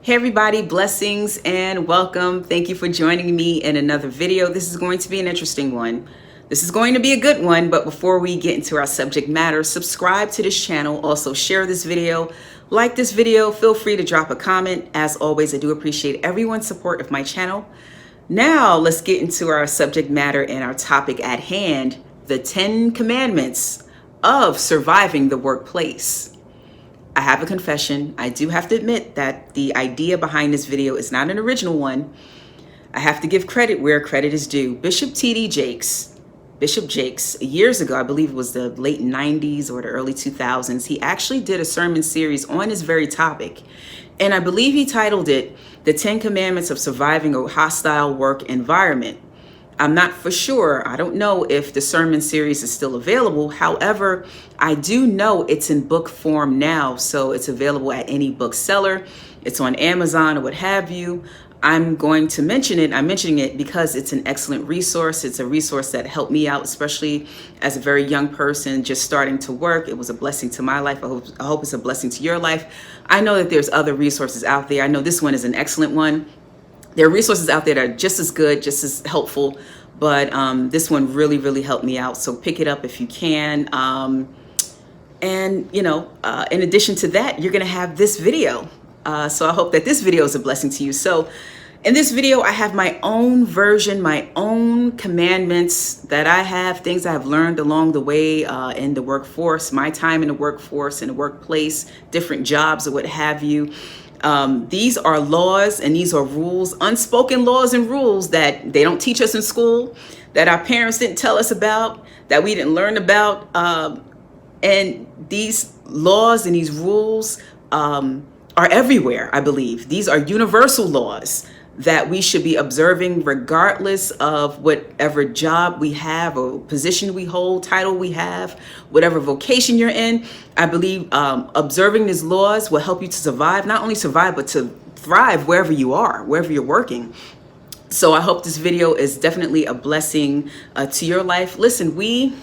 Hey everybody, blessings and welcome. Thank you for joining me in another video. This is going to be an interesting one. This is going to be a good one, but before we get into our subject matter, subscribe to this channel. Also share this video, like this video, feel free to drop a comment. As always, I do appreciate everyone's support of my channel. Now let's get into our subject matter and our topic at hand, the 10 commandments of surviving the workplace. I have a confession. I do have to admit that the idea behind this video is not an original one. I have to give credit where credit is due. Bishop Jakes, years ago, I believe it was the late 90s or the early 2000s, he actually did a sermon series on this very topic. And I believe he titled it, The 10 Commandments of Surviving a Hostile Work Environment. I'm not for sure. I don't know if the sermon series is still available. However, I do know it's in book form now, so it's available at any bookseller. It's on Amazon or what have you. I'm going to mention it. I'm mentioning it because it's an excellent resource. It's a resource that helped me out, especially as a very young person just starting to work. It was a blessing to my life. I hope it's a blessing to your life. I know that there's other resources out there. I know this one is an excellent one. There are resources out there that are just as good, just as helpful, but this one really, really helped me out. So pick it up if you can. In addition to that, you're going to have this video. So I hope that this video is a blessing to you. So in this video, I have my own version, my own commandments that I have, things I have learned along the way in the workforce, my time in the workforce, in the workplace, different jobs or what have you. These are laws and these are rules, unspoken laws and rules that they don't teach us in school, that our parents didn't tell us about, that we didn't learn about. And these laws and these rules are everywhere, I believe. These are universal laws that we should be observing regardless of whatever job we have or position we hold, title we have, whatever vocation you're in. I believe observing these laws will help you to survive, not only survive, but to thrive wherever you are, wherever you're working. So I hope this video is definitely a blessing to your life. Listen, we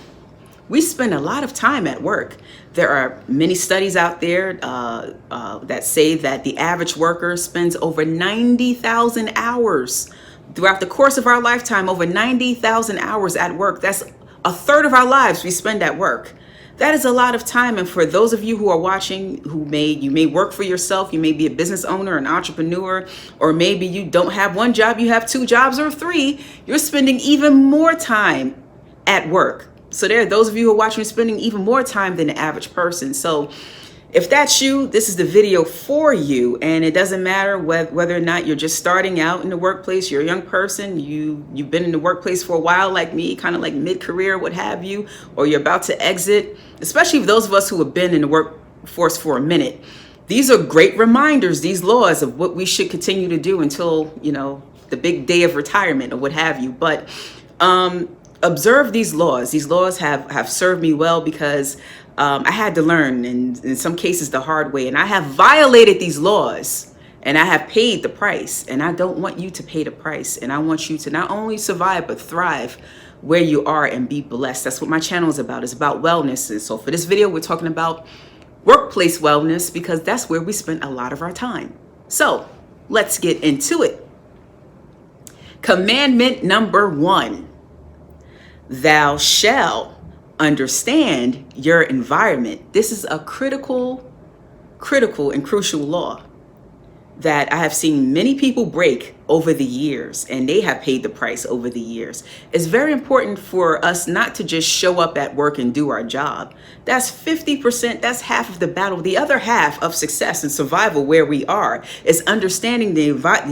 spend a lot of time at work. There are many studies out there that say that the average worker spends over 90,000 hours throughout the course of our lifetime, over 90,000 hours at work. That's a third of our lives we spend at work. That is a lot of time. And for those of you who are watching, you may work for yourself, you may be a business owner, an entrepreneur, or maybe you don't have one job, you have two jobs or three, you're spending even more time at work. So there are those of you who are watching spending even more time than the average person. So if that's you, this is the video for you. And it doesn't matter whether or not you're just starting out in the workplace, you're a young person, you've been in the workplace for a while like me, kind of like mid-career, what have you, or you're about to exit, especially for those of us who have been in the workforce for a minute. These are great reminders, these laws of what we should continue to do until, the big day of retirement or what have you. But observe these laws. These laws have served me well because I had to learn, and in some cases the hard way, and I have violated these laws and I have paid the price, and I don't want you to pay the price. And I want you to not only survive but thrive where you are and be blessed. That's what my channel is about. It's about wellness. And so for this video, we're talking about workplace wellness because that's where we spend a lot of our time. So let's get into it. Commandment number 1. Thou shalt understand your environment. This is a critical and crucial law that I have seen many people break over the years, and they have paid the price over the years. It's very important for us not to just show up at work and do our job. That's 50%, that's half of the battle. The other half of success and survival where we are is understanding the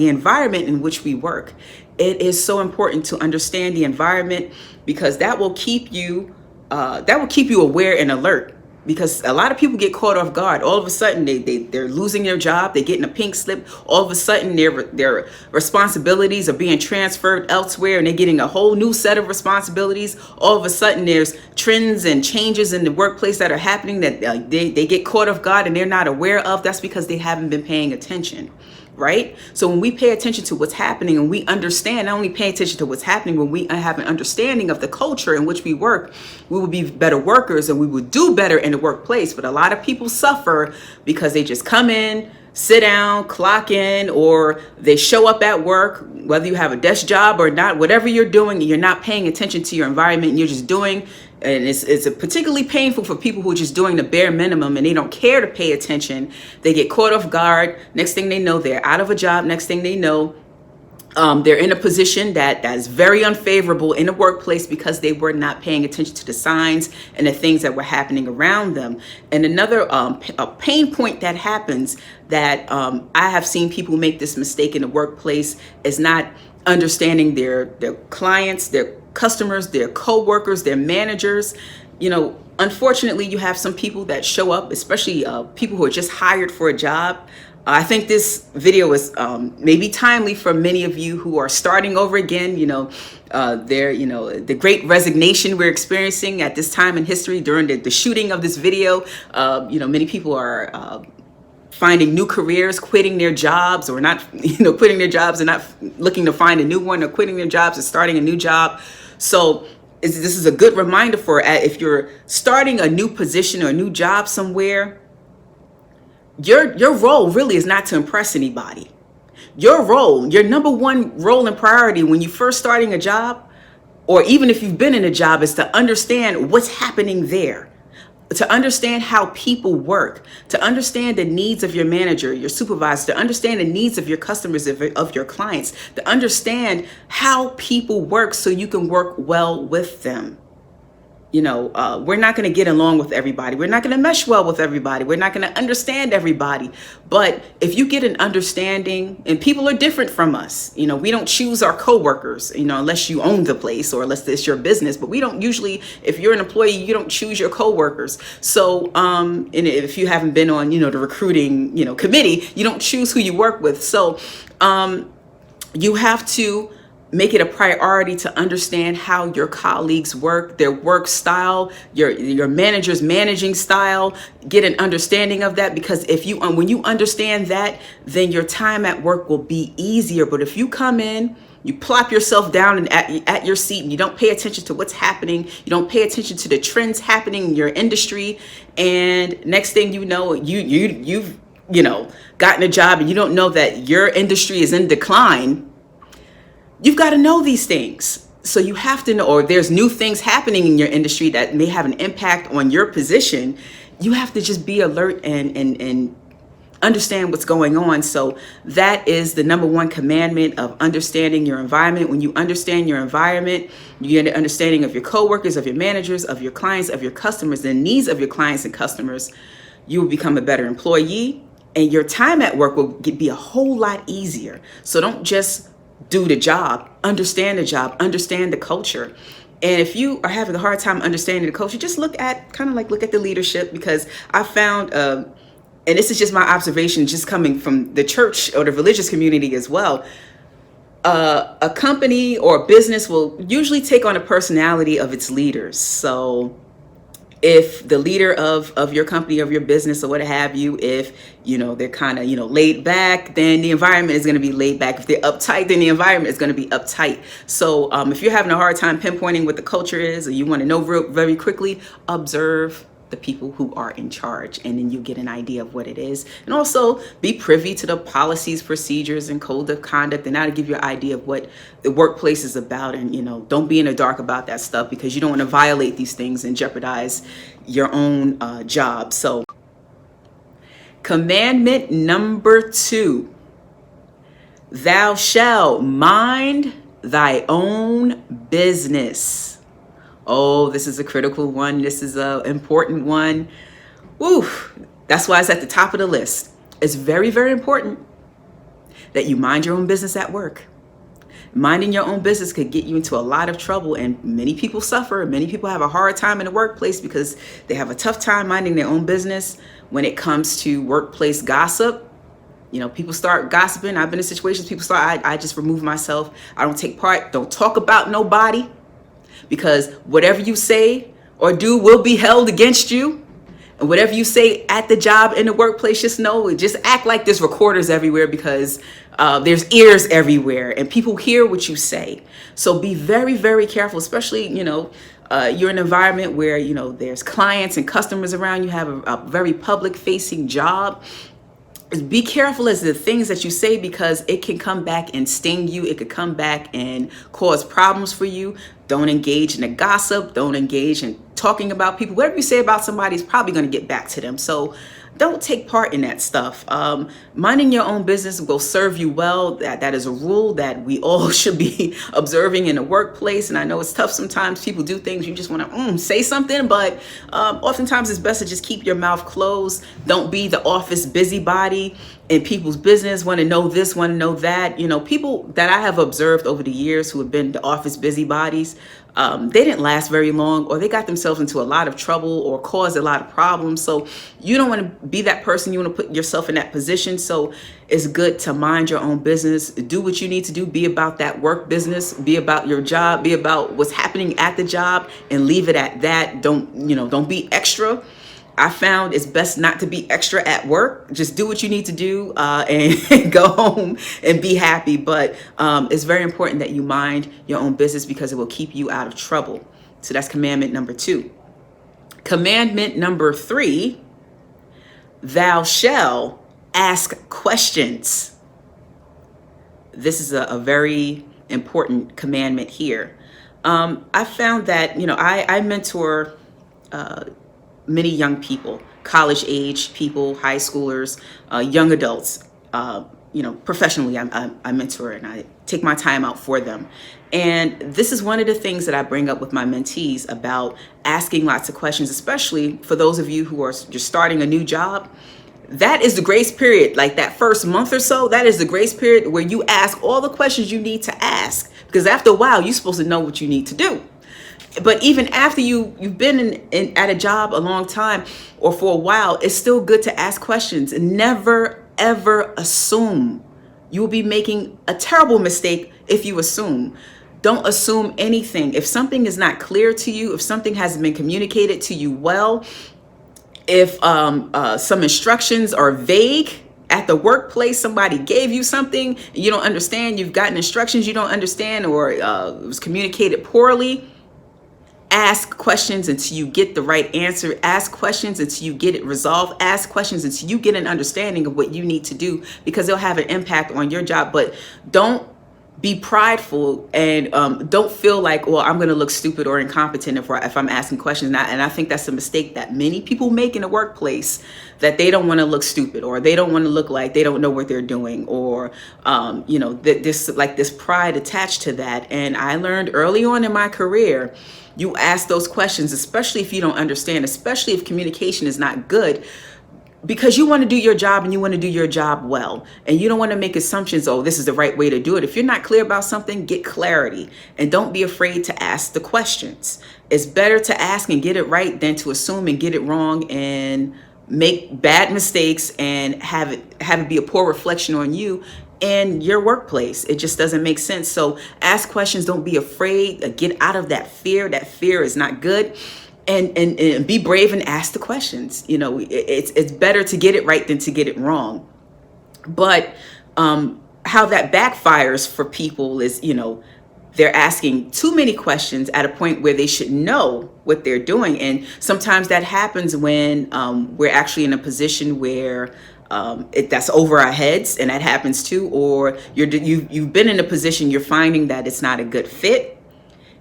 environment in which we work. It is so important to understand the environment because that will keep you aware and alert. Because a lot of people get caught off guard. All of a sudden, they're losing their job. They're getting a pink slip. All of a sudden, their responsibilities are being transferred elsewhere, and they're getting a whole new set of responsibilities. All of a sudden, there's trends and changes in the workplace that are happening that they get caught off guard and they're not aware of. That's because they haven't been paying attention. Right? So when we pay attention to what's happening and we understand, not only pay attention to what's happening, when we have an understanding of the culture in which we work, we will be better workers and we will do better in the workplace. But a lot of people suffer because they just come in, sit down, clock in, or they show up at work, whether you have a desk job or not, whatever you're doing, you're not paying attention to your environment, and you're just doing, and it's particularly painful for people who are just doing the bare minimum and they don't care to pay attention. They get caught off guard. Next thing they know, they're out of a job. Next thing they know, they're in a position that is very unfavorable in the workplace because they were not paying attention to the signs and the things that were happening around them. And another a pain point that happens that I have seen people make this mistake in the workplace is not understanding their clients, their customers, their co-workers, their managers. Unfortunately, you have some people that show up, especially people who are just hired for a job. I think this video is maybe timely for many of you who are starting over again. The great resignation we're experiencing at this time in history during the shooting of this video. Many people are finding new careers, quitting their jobs, or not, quitting their jobs and not looking to find a new one, or quitting their jobs and starting a new job. So this is a good reminder for if you're starting a new position or a new job somewhere. Your role really is not to impress anybody. Your role, your number one role and priority when you first starting a job, or even if you've been in a job, is to understand what's happening there, to understand how people work, to understand the needs of your manager, your supervisor, to understand the needs of your customers, of your clients, to understand how people work so you can work well with them. We're not going to get along with everybody. We're not going to mesh well with everybody. We're not going to understand everybody. But if you get an understanding, and people are different from us, we don't choose our coworkers, unless you own the place or unless it's your business. But we don't usually, if you're an employee, you don't choose your coworkers. So, and if you haven't been on, the recruiting, committee, you don't choose who you work with. So, you have to make it a priority to understand how your colleagues work, their work style, your manager's managing style. Get an understanding of that, because when you understand that, then your time at work will be easier. But if you come in, you plop yourself down and at your seat, and you don't pay attention to what's happening, you don't pay attention to the trends happening in your industry, and next thing you know, you've gotten a job and you don't know that your industry is in decline. You've got to know these things. So you have to know, or there's new things happening in your industry that may have an impact on your position. You have to just be alert and understand what's going on. So that is the number one commandment of understanding your environment. When you understand your environment, you get an understanding of your coworkers, of your managers, of your clients, of your customers, the needs of your clients and customers. You will become a better employee, and your time at work will be a whole lot easier. So don't just do the job, understand the culture. And if you are having a hard time understanding the culture, just look at the leadership, because I found, and this is just my observation, just coming from the church or the religious community as well, a company or a business will usually take on a personality of its leaders. So if the leader of your company, of your business, or what have you, if they're kind of laid back, then the environment is going to be laid back. If they're uptight, then the environment is going to be uptight. So if you're having a hard time pinpointing what the culture is, or you want to know very quickly, observe the people who are in charge, and then you get an idea of what it is. And also be privy to the policies, procedures, and code of conduct, and that'll give you an idea of what the workplace is about. And don't be in the dark about that stuff, because you don't want to violate these things and jeopardize your own job. So commandment number 2, thou shalt mind thy own business. Oh, this is a critical one. This is an important one. Woo! That's why it's at the top of the list. It's very, very important that you mind your own business at work. Minding your own business could get you into a lot of trouble, and many people suffer. Many people have a hard time in the workplace because they have a tough time minding their own business when it comes to workplace gossip. People start gossiping. I've been in situations, people start, I just remove myself. I don't take part. Don't talk about nobody. Because whatever you say or do will be held against you. And whatever you say at the job, in the workplace, just act like there's recorders everywhere, because there's ears everywhere and people hear what you say. So be very, very careful, especially, you're in an environment where, there's clients and customers around. You have a very public facing job. be careful as the things that you say, because it can come back and sting you. It could come back and cause problems for you. Don't engage in a gossip. Don't engage in talking about people. Whatever you say about somebody is probably going to get back to them. So don't take part in that stuff. Minding your own business will serve you well. That is a rule that we all should be observing in the workplace. And I know it's tough sometimes. People do things, you just want to say something, but oftentimes it's best to just keep your mouth closed. Don't be the office busybody in people's business, want to know this, want to know that. You know, people that I have observed over the years who have been the office busybodies, they didn't last very long, or they got themselves into a lot of trouble or caused a lot of problems. So you don't want to be that person. You want to put yourself in that position. So it's good to mind your own business, do what you need to do, be about that work business, be about your job, be about what's happening at the job, and leave it at that. Don't be extra. I found it's best not to be extra at work. Just do what you need to do and go home and be happy. But it's very important that you mind your own business, because it will keep you out of trouble. So that's commandment number 2. Commandment number 3, thou shalt ask questions. This is a very important commandment here. I found that, I mentor many young people, college age people, high schoolers, young adults. Professionally, I mentor and I take my time out for them. And this is one of the things that I bring up with my mentees about asking lots of questions, especially for those of you who are just starting a new job. That is the grace period. Like that first month or so, that is the grace period where you ask all the questions you need to ask, because after a while, you're supposed to know what you need to do. But even after you've been at a job a long time or for a while, it's still good to ask questions. And never, ever assume. You will be making a terrible mistake if you assume. Don't assume anything. If something is not clear to you, if something hasn't been communicated to you well, if some instructions are vague at the workplace, somebody gave you something you don't understand, you've gotten instructions you don't understand, or it was communicated poorly, ask questions until you get the right answer. Ask questions until you get it resolved. Ask questions until you get an understanding of what you need to do, because they'll have an impact on your job. But don't be prideful and don't feel like, well, I'm going to look stupid or incompetent if I'm asking questions. And I think that's a mistake that many people make in the workplace, that they don't want to look stupid, or they don't want to look like they don't know what they're doing, or this pride attached to that. And I learned early on in my career, you ask those questions, especially if you don't understand, especially if communication is not good, because you want to do your job and you want to do your job well. And you don't want to make assumptions, oh, this is the right way to do it. If you're not clear about something, get clarity, and don't be afraid to ask the questions. It's better to ask and get it right than to assume and get it wrong and make bad mistakes and have it be a poor reflection on you in your workplace. It just doesn't make sense. So ask questions. Don't be afraid. Get out of that fear. That fear is not good. And be brave and ask the questions. It's better to get it right than to get it wrong. But how that backfires for people is, they're asking too many questions at a point where they should know what they're doing. And sometimes that happens when we're actually in a position where that's over our heads, and that happens too. Or you've been in a position, you're finding that it's not a good fit.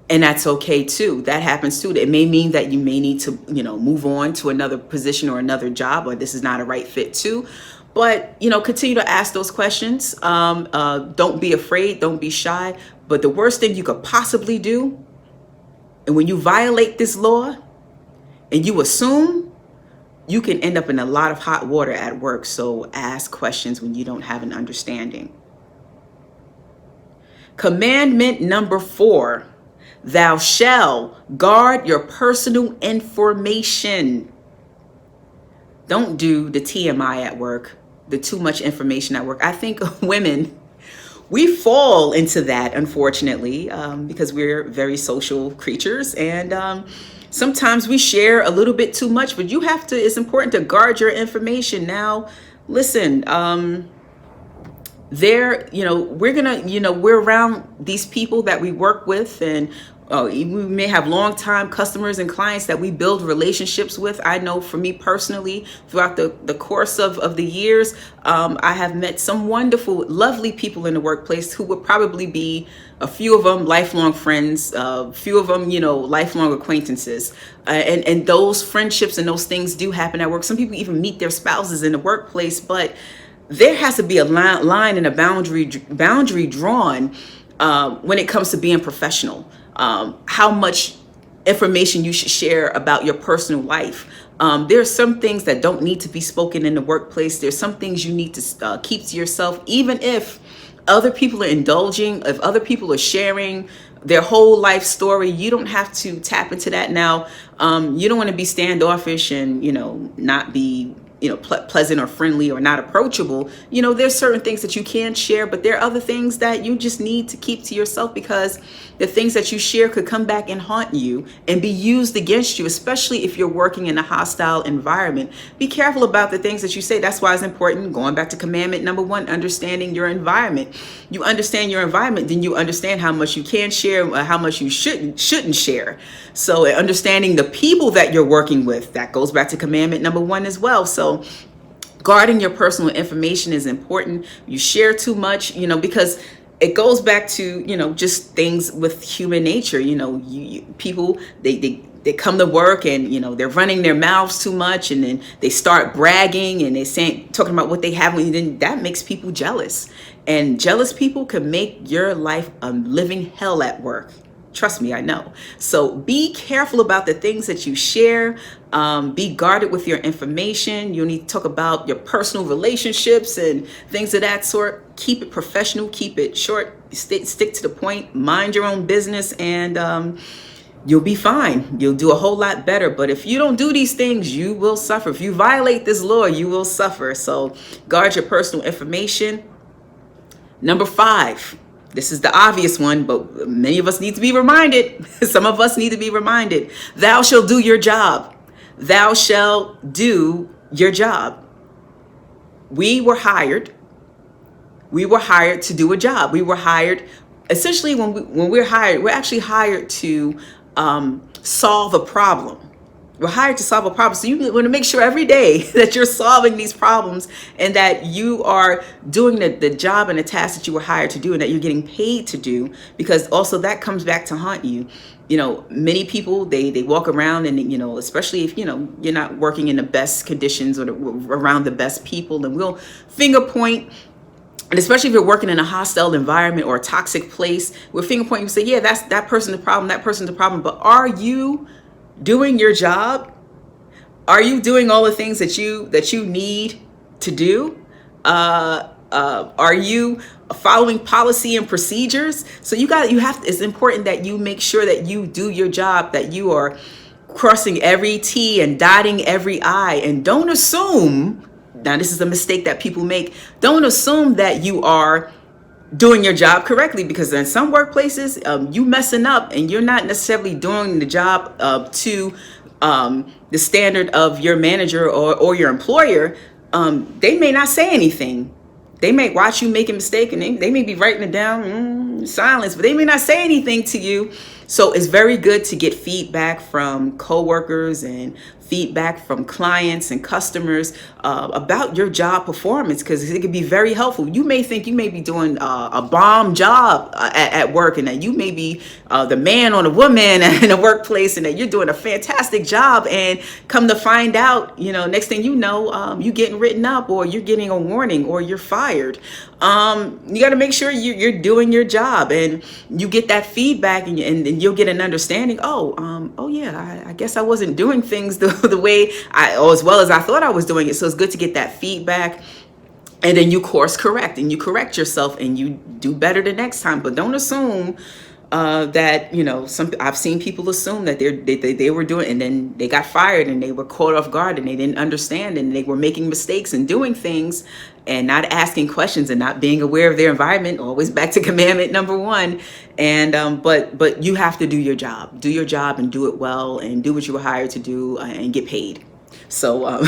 And that's okay too. That happens too. It may mean that you may need to, move on to another position or another job, or this is not a right fit too. But, continue to ask those questions. Don't be afraid. Don't be shy. But the worst thing you could possibly do, and when you violate this law and you assume, you can end up in a lot of hot water at work. So ask questions when you don't have an understanding. Commandment number 4. Thou shalt guard your personal information. Don't do the TMI at work, the too much information at work. I think women, we fall into that, unfortunately, because we're very social creatures. And sometimes we share a little bit too much, but it's important to guard your information. Now, listen, we're around these people that we work with, and We may have long-time customers and clients that we build relationships with. I know for me personally, throughout the course of the years, I have met some wonderful, lovely people in the workplace who would probably be a few of them lifelong friends, a few of them, lifelong acquaintances. And those friendships and those things do happen at work. Some people even meet their spouses in the workplace, but there has to be a line and a boundary drawn when it comes to being professional. How much information you should share about your personal life. There are some things that don't need to be spoken in the workplace. There's some things you need to keep to yourself, even if other people are indulging, if other people are sharing their whole life story. You don't have to tap into that now. You don't want to be standoffish and, not be pleasant or friendly or not approachable. There's certain things that you can share, but there are other things that you just need to keep to yourself, because the things that you share could come back and haunt you and be used against you, especially if you're working in a hostile environment. Be careful about the things that you say. That's why it's important, going back to commandment number 1, understanding your environment. You understand your environment, then you understand how much you can share, how much you shouldn't share. So understanding the people that you're working with, that goes back to commandment number 1 as well. So guarding your personal information is important. You share too much, because it goes back to, just things with human nature. People, they come to work and, they're running their mouths too much, and then they start bragging and talking about what they have, and then that makes people jealous. And jealous people can make your life a living hell at work. Trust me, I know. So be careful about the things that you share. Be guarded with your information. You need to talk about your personal relationships and things of that sort. Keep it professional. Keep it short. Stick to the point. Mind your own business, and you'll be fine. You'll do a whole lot better. But if you don't do these things, you will suffer. If you violate this law, you will suffer. So guard your personal information. Number 5. This is the obvious one, but many of us need to be reminded. Some of us need to be reminded. Thou shalt do your job. Thou shalt do your job. We were hired. We were hired to do a job. We were hired, essentially when we're hired, we're actually hired to solve a problem. We're hired to solve a problem. So you want to make sure every day that you're solving these problems, and that you are doing the job and the task that you were hired to do, and that you're getting paid to do, because also that comes back to haunt you. Many people, they walk around and, especially if, you're not working in the best conditions or around the best people, and we'll finger point. And especially if you're working in a hostile environment or a toxic place, we'll finger point and say, yeah, that's that person's the problem. That person's the problem. But are you doing your job? Are you doing all the things that you need to do? Are you following policy and procedures? So it's important that you make sure that you do your job, that you are crossing every T and dotting every I. And don't assume, now this is a mistake that people make, don't assume that you are doing your job correctly, because in some workplaces, you messing up and you're not necessarily doing the job to the standard of your manager or your employer. They may not say anything. They may watch you make a mistake, and they may be writing it down in silence, but they may not say anything to you. So it's very good to get feedback from coworkers and feedback from clients and customers about your job performance, because it can be very helpful. You may think you may be doing a bomb job at work, and that you may be the man or the woman in a workplace, and that you're doing a fantastic job, and come to find out, next thing you know, you getting written up, or you're getting a warning, or you're fired. You got to make sure you're doing your job, and you get that feedback, and you'll get an understanding. Oh yeah, I guess I wasn't doing things the way or as well as I thought I was doing it. So it's good to get that feedback, and then you course correct, and you correct yourself, and you do better the next time. But don't assume that I've seen people assume that they were doing, and then they got fired, and they were caught off guard, and they didn't understand, and they were making mistakes and doing things and not asking questions and not being aware of their environment. Always back to commandment number 1. And but you have to do your job and do it well, and do what you were hired to do, and get paid. So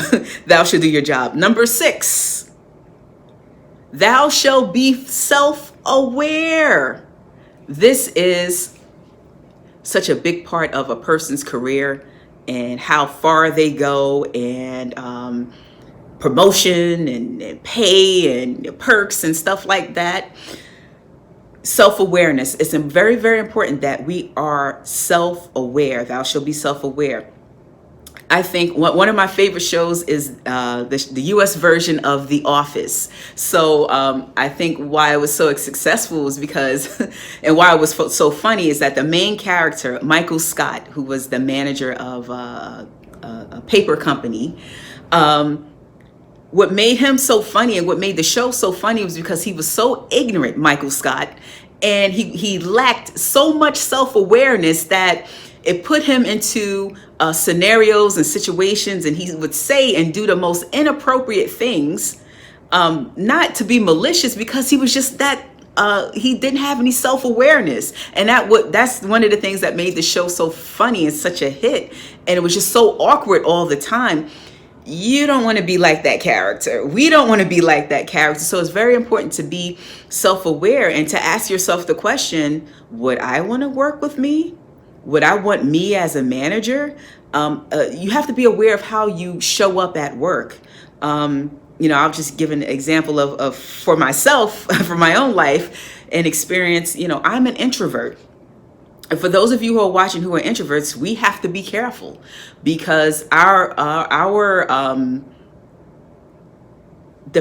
thou shalt do your job. Number 6, thou shalt be self-aware. This is such a big part of a person's career and how far they go, and promotion and pay and perks and stuff like that. Self-awareness. It's very, very important that we are self-aware. Thou shalt be self-aware. I think one of my favorite shows is the U.S. version of The Office. So I think why it was so successful was because, and why it was so funny, is that the main character, Michael Scott, who was the manager of a paper company, what made him so funny and what made the show so funny was because he was so ignorant, Michael Scott, and he lacked so much self-awareness that it put him into scenarios and situations, and he would say and do the most inappropriate things, not to be malicious, because he was just that he didn't have any self-awareness. And that's one of the things that made the show so funny and such a hit. And it was just so awkward all the time. You don't want to be like that character. We don't want to be like that character. So it's very important to be self-aware and to ask yourself the question, would I want to work with me? Would I want me as a manager? You have to be aware of how you show up at work. I'll just give an example of for myself, for my own life and experience. I'm an introvert. And for those of you who are watching who are introverts, we have to be careful, because the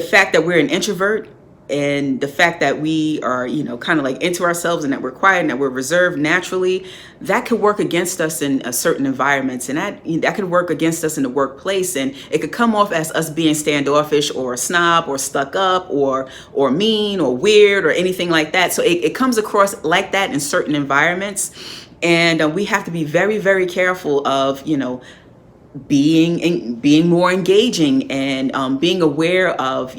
fact that we're an introvert and the fact that we are, kind of like into ourselves, and that we're quiet and that we're reserved naturally, that could work against us in certain environments, and that could work against us in the workplace, and it could come off as us being standoffish or a snob or stuck up or mean or weird or anything like that. So it comes across like that in certain environments, and we have to be very, very careful of being more engaging, and being aware of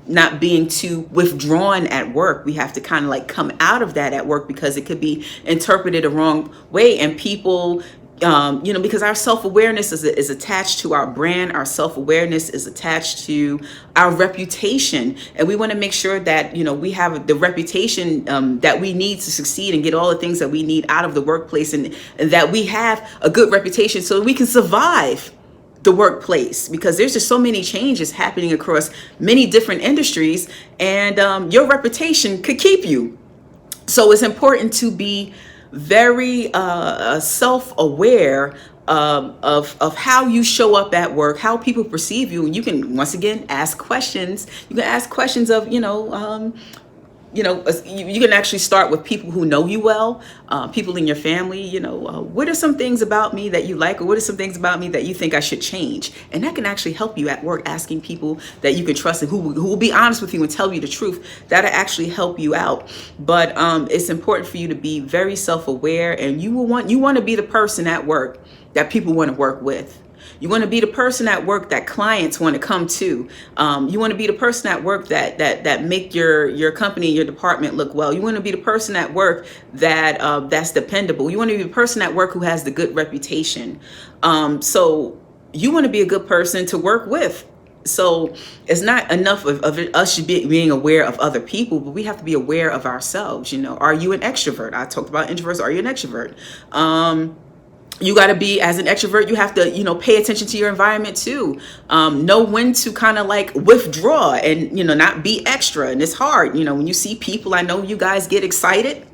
not being too withdrawn at work. We have to kind of like come out of that at work, because it could be interpreted a wrong way, and people, because our self-awareness is attached to our brand, our self-awareness is attached to our reputation, and we want to make sure that we have the reputation that we need to succeed and get all the things that we need out of the workplace, and that we have a good reputation so that we can survive the workplace, because there's just so many changes happening across many different industries, and your reputation could keep you. So it's important to be very self-aware of how you show up at work, how people perceive you. And you can, once again, ask questions. You can ask questions of, you can actually start with people who know you well, people in your family. What are some things about me that you like, or what are some things about me that you think I should change? And that can actually help you at work, asking people that you can trust and who will be honest with you and tell you the truth. That'll actually help you out. But it's important for you to be very self-aware, and you want to be the person at work that people want to work with. You want to be the person at work that clients want to come to. You want to be the person at work that make your company, your department look well. You want to be the person at work that's dependable. You want to be the person at work who has the good reputation. So you want to be a good person to work with. So it's not enough of us being aware of other people, but we have to be aware of ourselves. Are you an extrovert? I talked about introverts. Are you an extrovert? You got to be, as an extrovert, you have to, pay attention to your environment too. Know when to kind of like withdraw and, not be extra. And it's hard, when you see people, I know you guys get excited.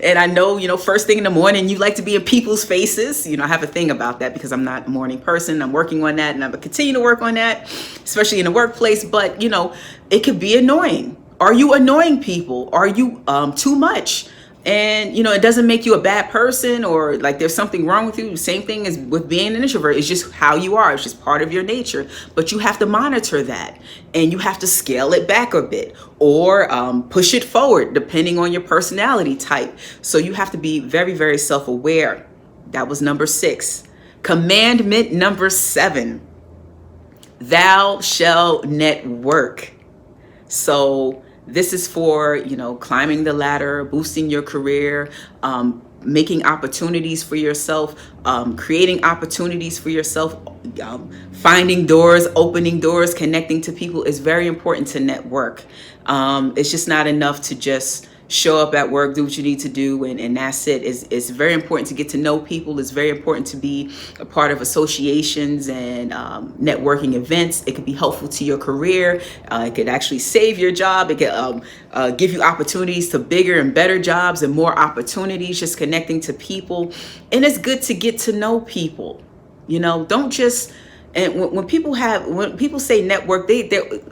And I know, first thing in the morning, you like to be in people's faces. I have a thing about that because I'm not a morning person. I'm working on that, and I'm going to continue to work on that, especially in the workplace. But, it could be annoying. Are you annoying people? Are you too much? And, it doesn't make you a bad person or like there's something wrong with you. Same thing as with being an introvert. It's just how you are. It's just part of your nature. But you have to monitor that, and you have to scale it back a bit or push it forward depending on your personality type. So you have to be very, very self-aware. That was number 6. Commandment number 7. Thou shalt network. So this is for, climbing the ladder, boosting your career, making opportunities for yourself, creating opportunities for yourself, finding doors, opening doors, connecting to people. Is very important to network. It's just not enough to just show up at work, do what you need to do, and that's it. It's very important to get to know people. It's very important to be a part of associations and networking events. It could be helpful to your career. It could actually save your job. It could give you opportunities to bigger and better jobs and more opportunities, just connecting to people. And it's good to get to know people. Don't just, and when people say network,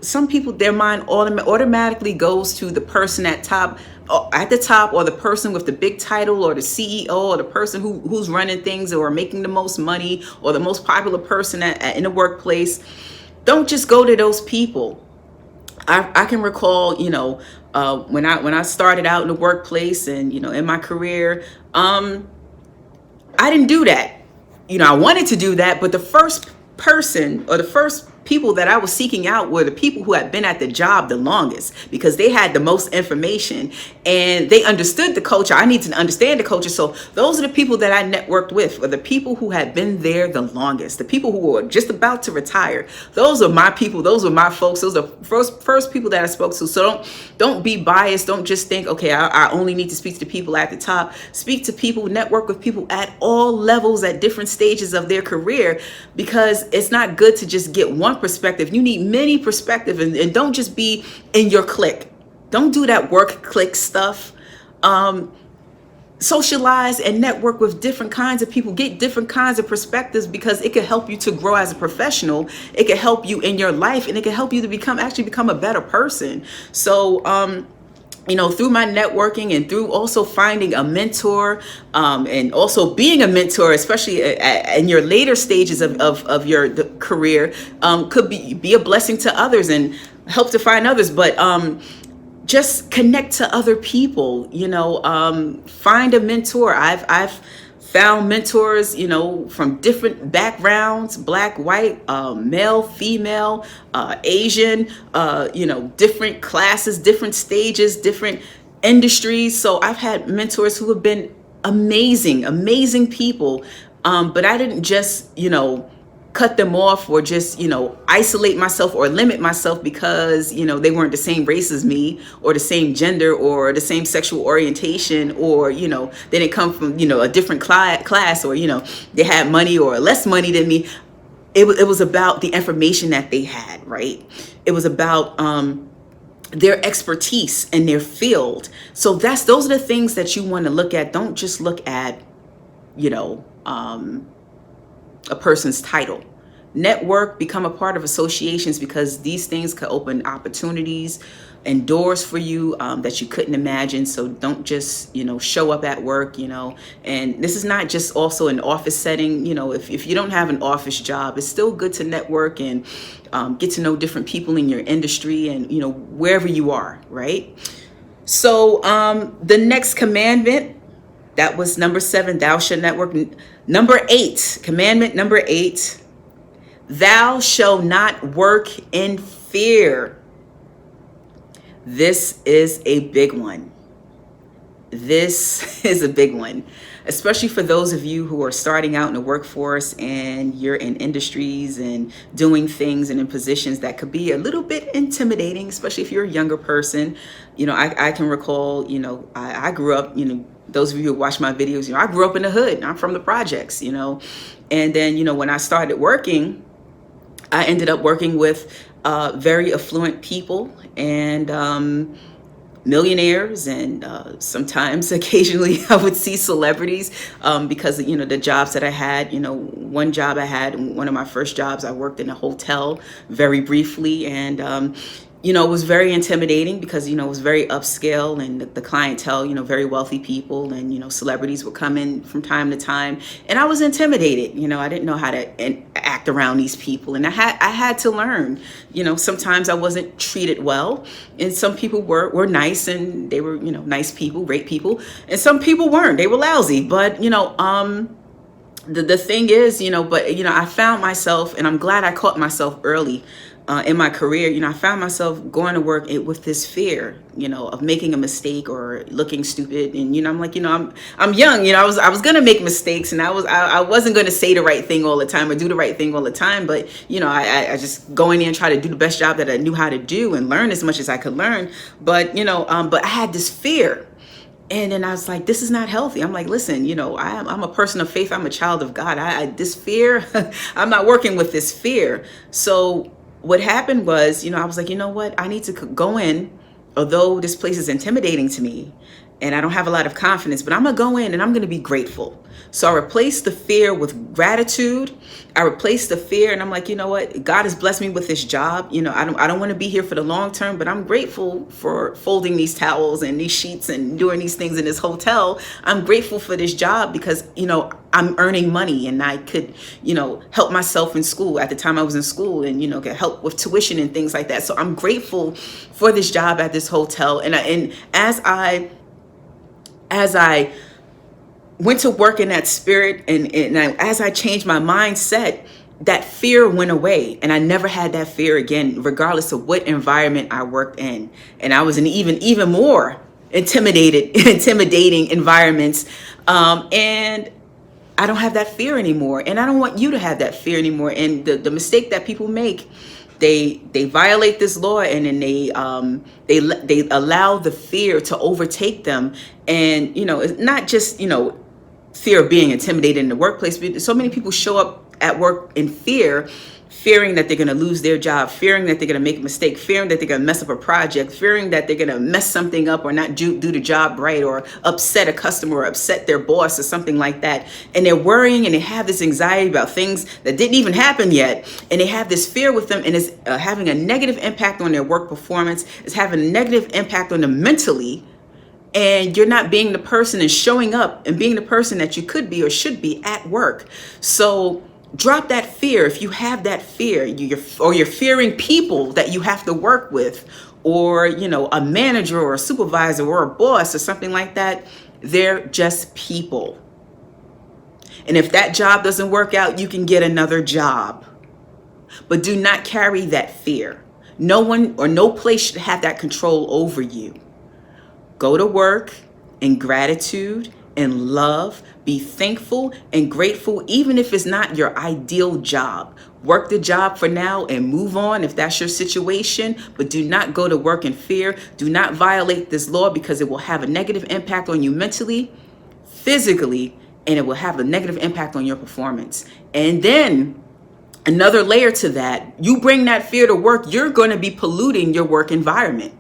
some people, their mind automatically goes to the person at the top, or the person with the big title, or the CEO, or the person who's running things, or making the most money, or the most popular person in the workplace. Don't just go to those people. I can recall, when I started out in the workplace and, in my career, I didn't do that. I wanted to do that, but the first person, or the first people that I was seeking out, were the people who had been at the job the longest, because they had the most information and they understood the culture. I need to understand the culture. So those are the people that I networked with, or the people who had been there the longest, the people who were just about to retire. Those are my people. Those are my folks. Those are the first people that I spoke to. So don't be biased. Don't just think, okay, I only need to speak to the people at the top. Speak to people, network with people at all levels, at different stages of their career, because it's not good to just get one perspective. You need many perspectives, and don't just be in your clique. Don't do that work clique stuff. Socialize and network with different kinds of people. Get different kinds of perspectives, because it can help you to grow as a professional. It can help you in your life, and it can help you to become a better person. So through my networking, and through also finding a mentor, and also being a mentor, especially in your later stages of your career, could be a blessing to others and help to find others. But just connect to other people. Find a mentor. I've found mentors, from different backgrounds, black, white, male, female, Asian, different classes, different stages, different industries. So I've had mentors who have been amazing people. But I didn't just, cut them off, or just, isolate myself or limit myself because, they weren't the same race as me, or the same gender, or the same sexual orientation, or, they didn't come from, a different class, or, they had money or less money than me. It was about the information that they had, right? It was about their expertise in their field. So those are the things that you want to look at. Don't just look at, a person's title. Network, become a part of associations, because these things could open opportunities and doors for you that you couldn't imagine. So don't just, show up at work, and this is not just also an office setting. If you don't have an office job, it's still good to network and get to know different people in your industry, and, wherever you are, right? So the next commandment, that was number 7, thou shalt network. Number 8, commandment number 8, thou shalt not work in fear. This is a big one. This is a big one, especially for those of you who are starting out in the workforce, and you're in industries and doing things and in positions that could be a little bit intimidating, especially if you're a younger person. I can recall, I grew up, those of you who watch my videos, I grew up in the hood. I'm from the projects, and then, when I started working, I ended up working with very affluent people, and millionaires, and sometimes occasionally I would see celebrities, because the jobs that I had. One job I had, one of my first jobs, I worked in a hotel very briefly, and it was very intimidating, because it was very upscale, and the clientele, very wealthy people, and celebrities would come in from time to time, and I was intimidated. I didn't know how to act around these people, and I had to learn. Sometimes I wasn't treated well, and some people were nice, and they were nice people, great people, and some people weren't. They were lousy. But the thing is, I found myself, and I'm glad I caught myself early in my career. I found myself going to work with this fear, of making a mistake or looking stupid. And, I'm like, I'm young, I was going to make mistakes, and I wasn't going to say the right thing all the time or do the right thing all the time. But, I just go in there and try to do the best job that I knew how to do and learn as much as I could learn. But, but I had this fear. And then I was like, this is not healthy. I'm like, listen, I'm a person of faith. I'm a child of God. This fear, I'm not working with this fear. So what happened was, I was like, you know what? I need to go in, although this place is intimidating to me and I don't have a lot of confidence, but I'm going to go in and I'm going to be grateful. So I replaced the fear with gratitude. I replaced the fear, and I'm like, you know what? God has blessed me with this job. I don't want to be here for the long term, but I'm grateful for folding these towels and these sheets and doing these things in this hotel. I'm grateful for this job because, I'm earning money and I could, help myself in school. At the time I was in school and, could help with tuition and things like that. So I'm grateful for this job at this hotel. And as I went to work in that spirit, and as I changed my mindset, that fear went away, and I never had that fear again, regardless of what environment I worked in. And I was in even more intimidating environments, and I don't have that fear anymore, and I don't want you to have that fear anymore. And the mistake that people make, they violate this law, and then they allow the fear to overtake them. And it's not just fear of being intimidated in the workplace, but so many people show up at work in fearing that they're going to lose their job, fearing that they're going to make a mistake, fearing that they're going to mess up a project, fearing that they're going to mess something up or not do the job right, or upset a customer or upset their boss or something like that. And they're worrying and they have this anxiety about things that didn't even happen yet. And they have this fear with them, and it's having a negative impact on their work performance. It's having a negative impact on them mentally. And you're not being the person and showing up and being the person that you could be or should be at work. So drop that fear. If you have that fear, you're fearing people that you have to work with, or a manager or a supervisor or a boss or something like that. They're just people. And if that job doesn't work out, you can get another job. But do not carry that fear. No one or no place should have that control over you. Go to work in gratitude and love. Be thankful and grateful, even if it's not your ideal job. Work the job for now and move on if that's your situation, but do not go to work in fear. Do not violate this law, because it will have a negative impact on you mentally, physically, and it will have a negative impact on your performance. And then another layer to that, you bring that fear to work, you're going to be polluting your work environment.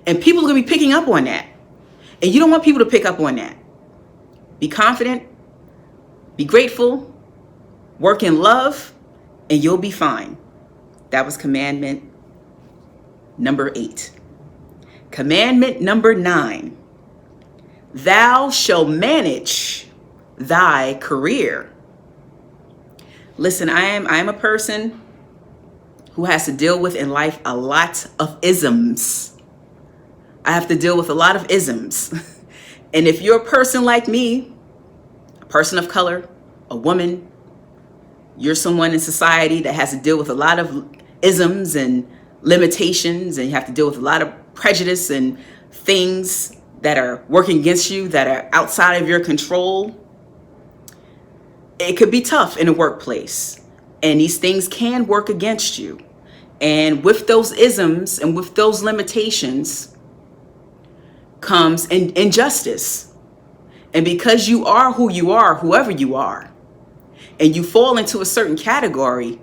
And people are going to be picking up on that. And you don't want people to pick up on that. Be confident, be grateful, work in love, and you'll be fine. That was commandment number 8. Commandment number 9. Thou shalt manage thy career. Listen, I am a person who has to deal with in life a lot of isms. I have to deal with a lot of isms. And if you're a person like me, a person of color, a woman, you're someone in society that has to deal with a lot of isms and limitations, and you have to deal with a lot of prejudice and things that are working against you, that are outside of your control. It could be tough in a workplace, and these things can work against you. And with those isms and with those limitations comes injustice. And because you are who you are, whoever you are, and you fall into a certain category,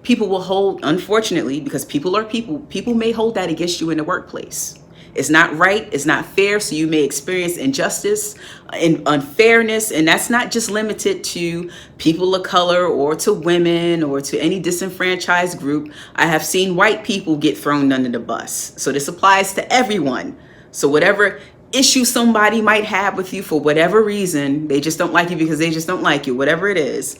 people will hold, unfortunately, because people are people may hold that against you in the workplace. It's not right, it's not fair, so you may experience injustice and unfairness, and that's not just limited to people of color or to women or to any disenfranchised group. I have seen white people get thrown under the bus. So this applies to everyone. So whatever issue somebody might have with you for whatever reason, they just don't like you because they just don't like you, whatever it is,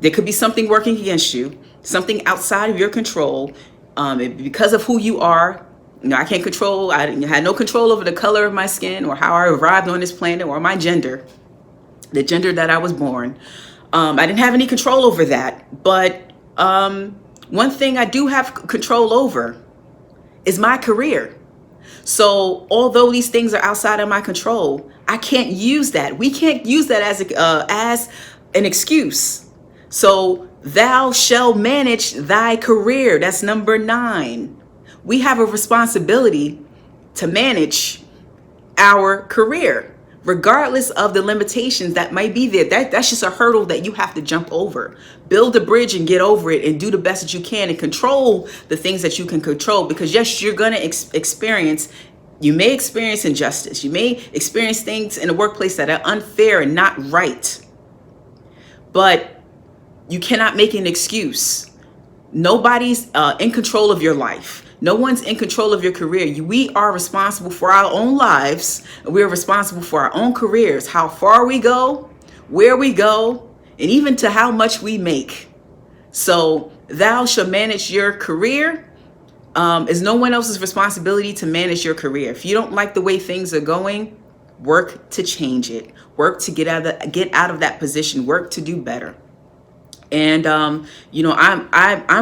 there could be something working against you, something outside of your control, because of who you are. I can't control, I had no control over the color of my skin or how I arrived on this planet or my gender, the gender that I was born. I didn't have any control over that. But one thing I do have control over is my career. So although these things are outside of my control, I can't use that. We can't use that as an excuse. So thou shalt manage thy career. That's number 9. We have a responsibility to manage our career, regardless of the limitations that might be there. That's just a hurdle that you have to jump over. Build a bridge and get over it, and do the best that you can and control the things that you can control. Because yes, you're going to you may experience injustice. You may experience things in the workplace that are unfair and not right. But you cannot make an excuse. Nobody's in control of your life. No one's in control of your career. We are responsible for our own lives. We are responsible for our own careers, how far we go, where we go, and even to how much we make. So thou shalt manage your career. It's no one else's responsibility to manage your career. If you don't like the way things are going, work to change it. Work to get out of that position. Work to do better. And I'm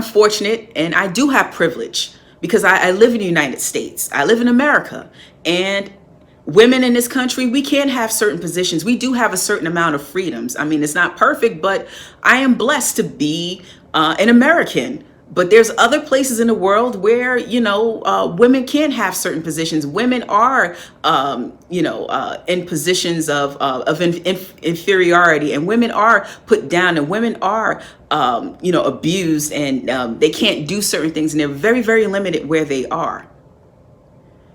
fortunate, and I do have privilege because I live in the United States. I live in America, and women in this country, we can have certain positions. We do have a certain amount of freedoms. I mean, it's not perfect, but I am blessed to be an American. But there's other places in the world where, women can have certain positions. Women are, in positions of inferiority, and women are put down, and women are, abused, and they can't do certain things, and they're very, very limited where they are.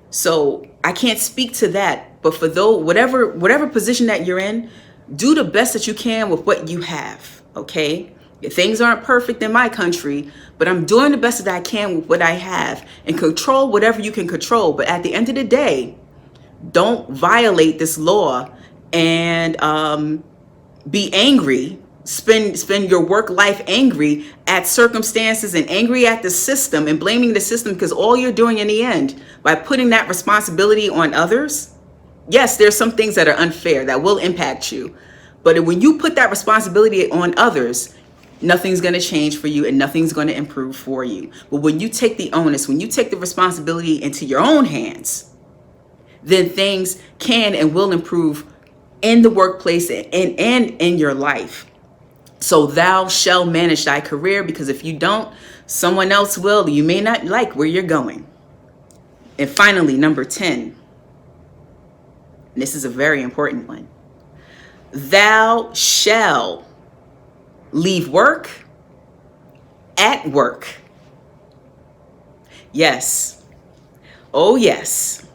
So I can't speak to that, but for whatever position that you're in, do the best that you can with what you have. Okay. Things aren't perfect in my country, but I'm doing the best that I can with what I have, and control whatever you can control. But at the end of the day, don't violate this law and be angry, spend your work life angry at circumstances and angry at the system and blaming the system, because all you're doing in the end by putting that responsibility on others. Yes, there's some things that are unfair that will impact you, but when you put that responsibility on others, nothing's going to change for you and nothing's going to improve for you. But when you take the onus, when you take the responsibility into your own hands, then things can and will improve in the workplace and in your life. So thou shalt manage thy career, because if you don't, someone else will. You may not like where you're going. And finally, number 10. And this is a very important one. Thou shalt leave work at work. Yes. Oh, yes.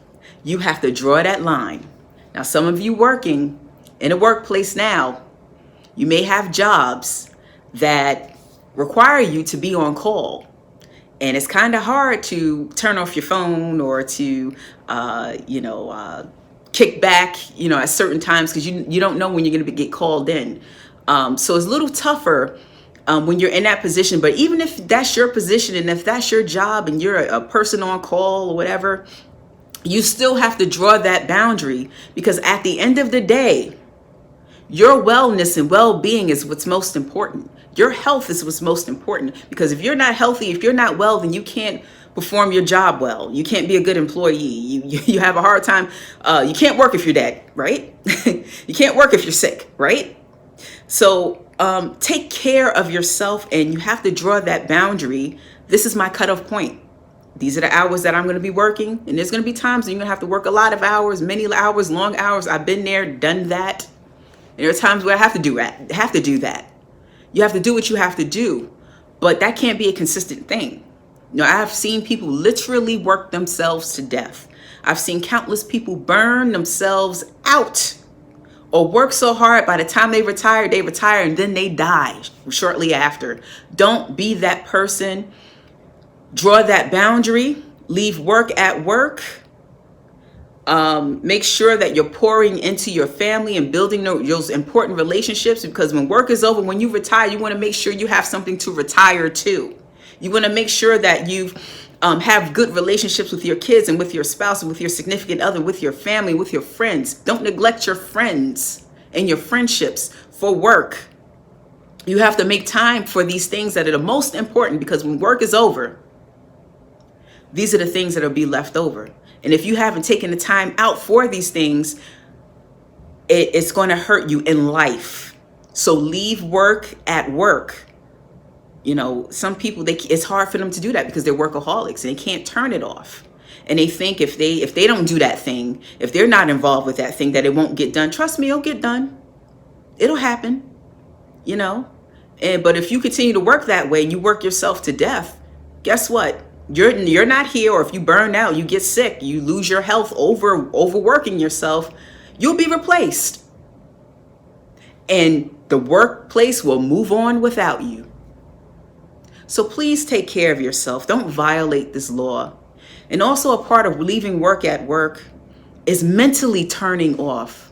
You have to draw that line. Now, some of you working in a workplace now, you may have jobs that require you to be on call. And it's kind of hard to turn off your phone or to, kick back, at certain times, because you don't know when you're going to get called in. So it's a little tougher when you're in that position. But even if that's your position and if that's your job and you're a person on call or whatever, you still have to draw that boundary, because at the end of the day, your wellness and well-being is what's most important. Your health is what's most important, because if you're not healthy, if you're not well, then you can't perform your job well. You can't be a good employee. You have a hard time. You can't work if you're dead, right? You can't work if you're sick, right? So take care of yourself, and you have to draw that boundary. This is my cutoff point. These are the hours that I'm going to be working. And there's going to be times when you're going to have to work a lot of hours, many hours, long hours. I've been there, done that. And there are times where I have to do that. You have to do what you have to do. But that can't be a consistent thing. I've seen people literally work themselves to death. I've seen countless people burn themselves out or work so hard by the time they retire and then they die shortly after. Don't be that person. Draw that boundary. Leave work at work. Make sure that you're pouring into your family and building those important relationships, because when work is over, when you retire, you want to make sure you have something to retire to. You want to make sure that you have good relationships with your kids and with your spouse and with your significant other, with your family, with your friends. Don't neglect your friends and your friendships for work. You have to make time for these things that are the most important, because when work is over, these are the things that will be left over. And if you haven't taken the time out for these things, it's going to hurt you in life. So leave work at work. Some people, it's hard for them to do that because they're workaholics and they can't turn it off. And they think if they don't do that thing, if they're not involved with that thing, that it won't get done. Trust me, it'll get done. It'll happen, you know. But if you continue to work that way, you work yourself to death. Guess what? You're not here. Or if you burn out, you get sick, you lose your health overworking yourself, you'll be replaced. And the workplace will move on without you. So please take care of yourself. Don't violate this law. And also, a part of leaving work at work is mentally turning off.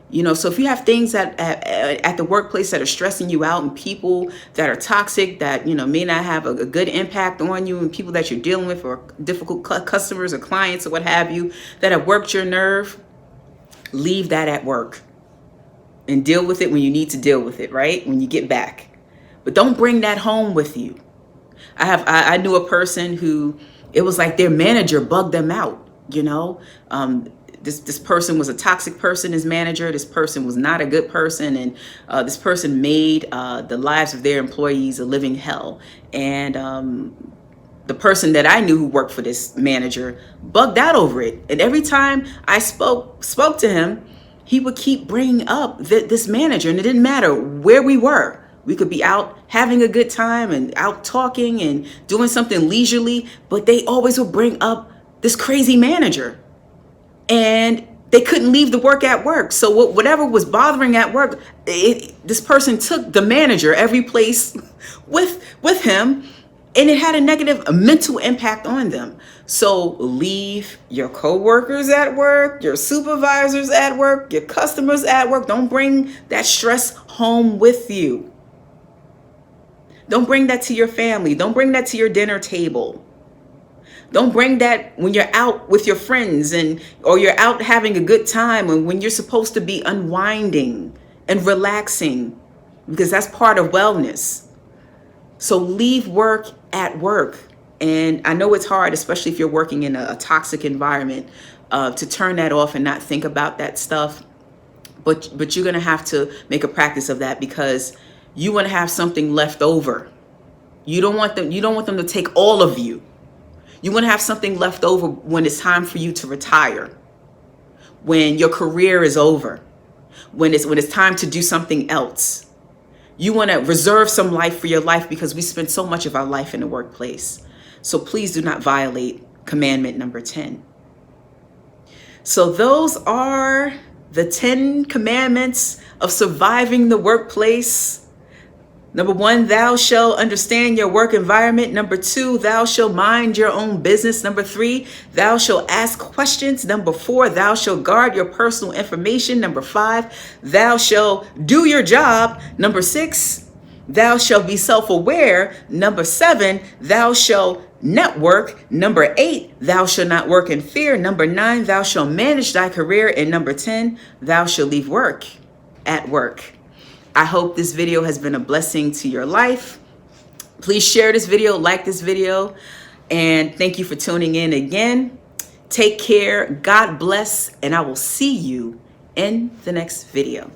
You know, so if you have things at the workplace that are stressing you out, and people that are toxic, that, you know, may not have a good impact on you, and people that you're dealing with, or difficult customers or clients or what have you, that have worked your nerve, leave that at work and deal with it when you need to deal with it, right? When you get back. But don't bring that home with you. I knew a person who, it was like their manager bugged them out, you know. This person was a toxic person, his manager. This person was not a good person. And this person made the lives of their employees a living hell. And the person that I knew who worked for this manager bugged out over it. And every time I spoke to him, he would keep bringing up this manager. And it didn't matter where we were. We could be out having a good time and out talking and doing something leisurely, but they always would bring up this crazy manager. And they couldn't leave the work at work. So whatever was bothering at work, this person took the manager every place with him, and it had a mental impact on them. So leave your coworkers at work, your supervisors at work, your customers at work. Don't bring that stress home with you. Don't bring that to your family. Don't bring that to your dinner table. Don't bring that when you're out with your friends or you're out having a good time, and when you're supposed to be unwinding and relaxing, because that's part of wellness. So leave work at work. And I know it's hard, especially if you're working in a toxic environment, to turn that off and not think about that stuff. But you're going to have to make a practice of that, because you want to have something left over. You don't want them to take all of you. You want to have something left over when it's time for you to retire, when your career is over, when it's time to do something else. You want to reserve some life for your life, because we spend so much of our life in the workplace. So please do not violate commandment number 10. So those are the 10 commandments of surviving the workplace. Number 1, thou shalt understand your work environment. Number 2, thou shalt mind your own business. Number 3, thou shalt ask questions. Number 4, thou shalt guard your personal information. Number 5, thou shalt do your job. Number 6, thou shalt be self-aware. Number 7, thou shalt network. Number 8, thou shalt not work in fear. Number 9, thou shalt manage thy career. And number 10, thou shalt leave work at work. I hope this video has been a blessing to your life. Please share this video, like this video, and thank you for tuning in again. Take care, God bless, and I will see you in the next video.